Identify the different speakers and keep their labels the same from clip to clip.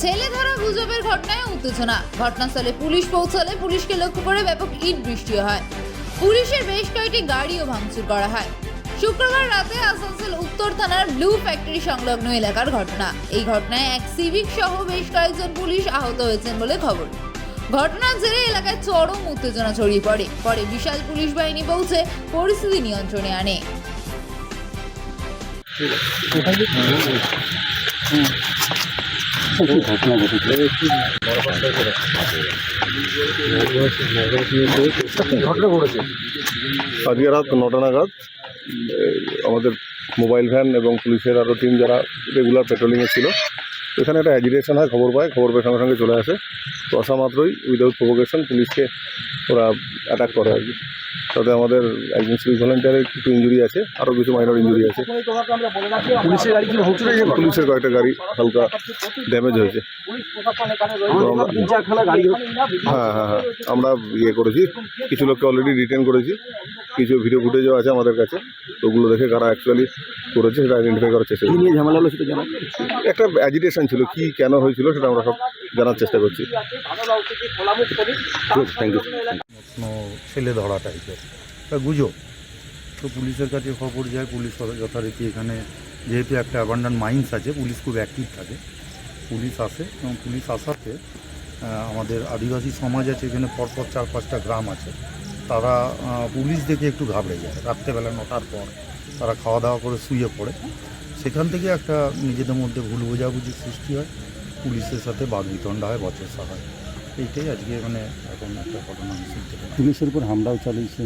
Speaker 1: ছেলে ধরা গুজবের ঘটনায় উত্তেজনা। ঘটনাস্থলে পুলিশ পৌঁছালে পুলিশকে লক্ষ্য করে ব্যাপক ইট বৃষ্টি হয়। পুলিশের বেশ কয়েকটি গাড়িও ভাঙচুর করা হয়। শুক্রবার রাতে আসানসোল উত্তর থানার ব্লু ফ্যাক্টরি সংলগ্ন এলাকার ঘটনা। এই ঘটনায় এক সিভিক সহ বেশ কয়েকজন পুলিশ আহত হয়েছেন বলে খবর। ঘটনার জেরে এলাকায় চরম উত্তেজনা ছড়িয়ে পড়ে। পরে বিশাল পুলিশ বাহিনী পৌঁছে পরিস্থিতি নিয়ন্ত্রণে আনে।
Speaker 2: আজকে রাত 9টা নাগাদ আমাদের মোবাইল ভ্যান এবং পুলিশের আরও টিম যারা রেগুলার পেট্রোলিংয়ে ছিল, এখানে একটা অ্যাজিটেশন হয়, খবর পায় সঙ্গে সঙ্গে চলে আসে। তো আসা মাত্রই উইদাউট প্রভোকেশন পুলিশকে ওরা অ্যাটাক করে আর কি। তাতে আমাদের একজন সিভিক ভলেন্টিয়ারের একটু ইঞ্জুরি আছে, আরও কিছু মাইনর ইঞ্জুরি আছে। পুলিশের কয়েকটা গাড়ি হালকা ড্যামেজ হয়েছে। হ্যাঁ, আমরা করেছি, কিছু লোককে অলরেডি ডিটেন করেছি, কিছু ভিডিও ফুটেজও আছে আমাদের কাছে। তো ওগুলো দেখে কারা অ্যাকচুয়ালি করেছে সেটা আইডেন্টিফাই করার চেষ্টা করছি। ঝামেলা হলো সেটা জানা, একটা অ্যাজিটেশন ছিল, কি কেন হয়েছিল সেটা আমরা সব জানার চেষ্টা করছি। Thank you.
Speaker 3: ছেলে ধরা টাইপের গুজব। তো পুলিশের কাছে খবর যায়, পুলিশ যথারীতি এখানে যেহেতু একটা অ্যাবান্ডান্ট মাইন্স আছে, পুলিশ খুব অ্যাক্টিভ থাকে। পুলিশ আসে এবং পুলিশ আসাতে আমাদের আদিবাসী সমাজ আছে এখানে, পরপর 4-5টা গ্রাম আছে, তারা পুলিশ দেখে একটু ঘাবড়ে যায়। রাত্রেবেলা 9টার পর তারা খাওয়া দাওয়া করে শুয়ে পড়ে। সেখান থেকে একটা নিজেদের মধ্যে ভুল বোঝাবুঝির সৃষ্টি হয়, পুলিশের সাথে বাগবিতণ্ডা হয়, বচসা হয়। এইটাই আজকে মানে এখন একটা ঘটনা শুনতে পাই।
Speaker 4: পুলিশের উপর হামলাও চালিয়েছে।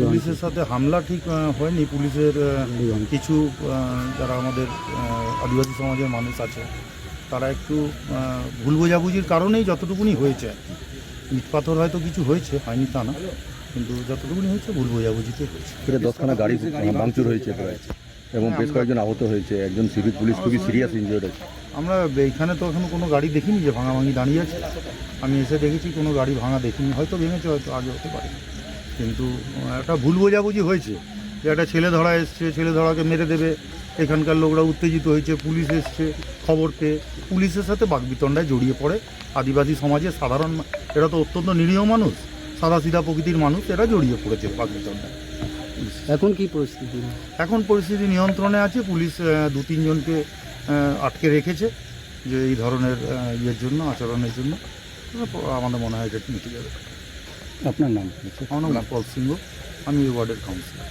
Speaker 3: পুলিশের সাথে হামলা ঠিক হয়নি। পুলিশের কিছু যারা আমাদের আদিবাসী সমাজের মানুষ আছে, তারা একটু ভুল বোঝাবুঝির কারণেই যতটুকুনি হয়েছে আর কি। ইট পাথর হয়তো কিছু হয়েছে, হয়নি তা না, কিন্তু যতটুকুনি হয়েছে ভুল বোঝাবুঝিতে হয়েছে।
Speaker 4: 10খানা গাড়ি ভাঙচুর হয়েছে প্রায়, এবং বেশ কয়েকজন আহত হয়েছে। একজন সিভিক পুলিশ খুবই সিরিয়াস ইনজুর্ড আছে।
Speaker 3: আমরা এইখানে তো এখনও কোনো গাড়ি দেখিনি যে ভাঙাভাঙি দাঁড়িয়ে আছে। আমি এসে দেখেছি কোনো গাড়ি ভাঙা দেখিনি, হয়তো ভেঙেছে, হয়তো আগে হতে পারে। কিন্তু একটা ভুল বোঝাবুঝি হয়েছে যে একটা ছেলে ধরা এসছে, ছেলে ধরাকে মেরে দেবে, এখানকার লোকরা উত্তেজিত হয়েছে, পুলিশ এসছে, খবর পেয়ে পুলিশের সাথে বাগবিতণ্ডায় জড়িয়ে পড়ে আদিবাসী সমাজের সাধারণ, এরা তো অত্যন্ত নিরীহ মানুষ, সাদা সিধা প্রকৃতির মানুষ, এরা জড়িয়ে পড়েছে বাগবিতণ্ডায়।
Speaker 4: এখন কি পরিস্থিতি?
Speaker 3: এখন পরিস্থিতি নিয়ন্ত্রণে আছে। পুলিশ 2-3 জনকে আটকে রেখেছে যে এই ধরনের ইয়ের জন্য, আচরণের জন্য। আমাদের মনে হয় এটা মিটে যাবে।
Speaker 4: আপনার নাম?
Speaker 3: আমার নাম পল সিংহ, আমি এই ওয়ার্ডের কাউন্সিলর।